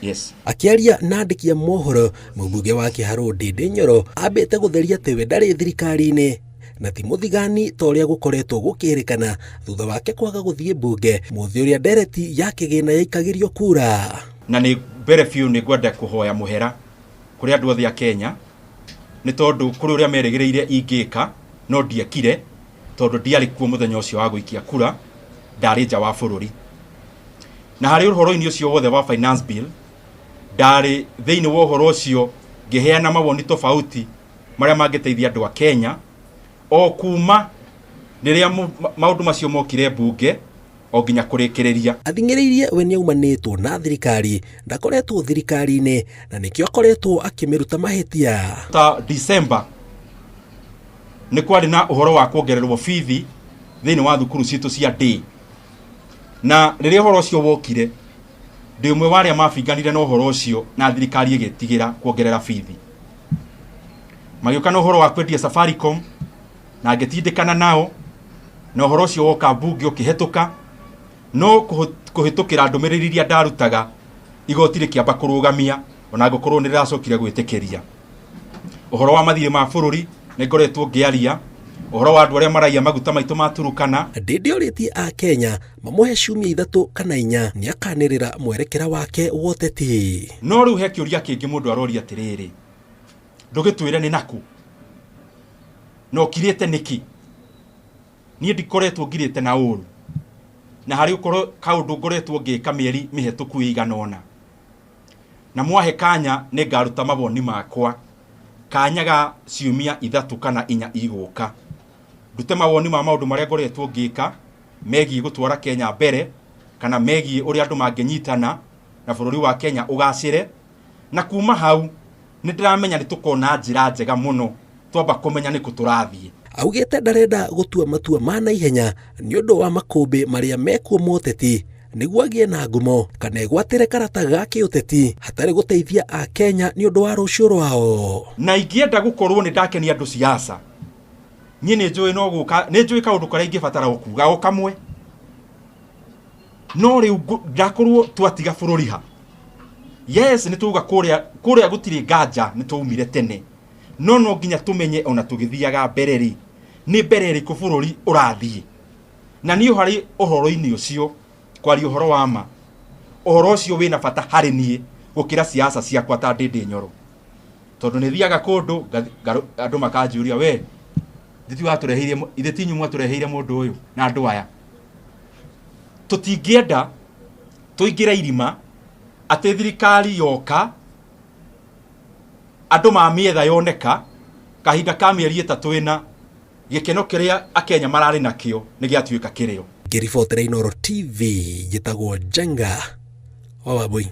Yes. Akiaria na andiki a mohoro, mũmbunge wa Kĩharũ Ndindi Nyoro ambĩte gũtheria atĩ we ndarĩ thirikari-inĩ na ti mũthigani ta ũrĩa gũkoretwo gũkĩrĩkana thutha wake kwaga gũthiĩ mbunge mũthĩ ũrĩa ndereti ya kĩgĩna yaikagĩrio kura. Na nĩ mbere biũ nĩ ngwenda kũhoya mũhera kũrĩ andũ othe a Kenya nĩ tondũ kũrĩ ũrĩa merĩgĩrĩire ingĩka no ndiekire tondũ ndiarĩ kuo mũthenya ũcio wa gũikia kura, ndarĩ nja wa bũrũri. Na harĩ ũhoro-inĩ ũcio wothe wa finance bill ndarĩ thĩinĩ wa ũhoro ũcio ngĩheana mawoni tofauti marĩa mangĩteithia andũ a Kenya o kuma rĩrĩa maũndũ macio mokire mbunge o nginya kũrĩkĩrĩria. Athing'ĩrĩirie we nĩaumanĩtwo na thirikari, ndakoretwo thirikari-inĩ na nĩkĩo akoretwo akĩmĩruta mahĩtia. Ta December nĩ kwarĩ na ũhoro wa kuongererwo bithi thĩinĩ wa thukuru citũ cia day, na rĩrĩa ũhoro ũcio wokire ndĩ ũmwe wa arĩa mabinganire na ũhoro ũcio na thirikari ĩgĩtigĩra kuongerera bithi. Magĩũka na ũhoro wa kwendia Safaricom na ngĩtindĩkana nao na ũhoro ũcio woka mbunge ũkĩhetũka, no kũhĩtũkĩra ndũmĩrĩri iria ndarutaga igoti rĩkĩamba kũrũgamia ona ngũkorwo nĩ rĩracokire gwĩtĩkĩria. Ũhoro wa mathirĩ ma bũrũri nĩ ngoretwo ngĩaria, ũhoro wa andũ arĩa maraiya maguta maitũ ma Turukana. Ndindi orĩtie a Kenya mamuhe ciumia 3 kana 4 nĩ akanĩrĩra mwerekera wake wa ũteti. No rĩu he kĩũria kĩngĩ mũndũ aroria atĩrĩrĩ, ndũgĩtwĩre nĩ naku no kirĩte nĩki? Niĩ ndikoretwo ngirĩte na ũru, na harĩ ũkorwo kaũndũ ngoretwo ngĩka mĩeri mĩhetũku ĩigana ũna, na mwahe kanya nĩ ngaruta mawoni makwa kanya ga ciumia 3 kana 4 igũka, ndute mawoni ma maũndũ marĩa ngoretwo ngĩka megiĩ gũtwara Kenya mbere kana megiĩ ũrĩa andũ mangĩnyitana na bũrũri wa Kenya ũgacĩre, na kuma hau nĩ ndĩramenya nĩ tũkona njĩra njega mũno twamba kũmenya nĩ kũtũrathiĩ. Augĩte ndarenda gũtua matua ma naihenya nĩ ũndũ wa makũmbĩ marĩa mekuo moteti nĩguo agĩe na ngumo kana egwatĩre karata ga kĩũteti hatarĩ gũteithia a Kenya nĩ ũndũ wa rũciũ rwao. Na ingĩenda gũkorwo nĩ ndakenia andũ siasa, niĩ nĩ njũĩ no gũka, nĩ njũĩ kaũndũ karĩa ingĩbatara gũkuga o kamwe, no rĩu ndakorwo twatiga bũrũri ha. Yes, nĩ tuga kũrĩa gũtirĩ nganja nĩ twaumire tene, no nginya tũmenye ona tũgĩthiaga mbere rĩ nĩ mbere ĩrĩkũ bũrũri ũrathiĩ. Na niĩ harĩ ũhoro-inĩ ũcio kwaria ũhoro wa ma, ũhoro ũcio wĩna bata harĩ niĩ gũkĩra siasa ciakwa ta Ndindi Nyoro, tondũ nĩ thiaga kũndũ andũ makanjũria we ithe ti inyuĩ mwatũreheire mũndũ ũyũ na andũ aya. Tũtingĩenda tũingĩre irima atĩ thirikari yoka andũ mamĩetha yoneka kahinda ka mĩeri 3 ĩna gĩkeno kĩrĩa Akenya mararĩ nakĩo nĩ gĩatuĩka kĩrĩo. Ngĩribotera Inooro TV, njĩtagwo Njenga wa Wambui.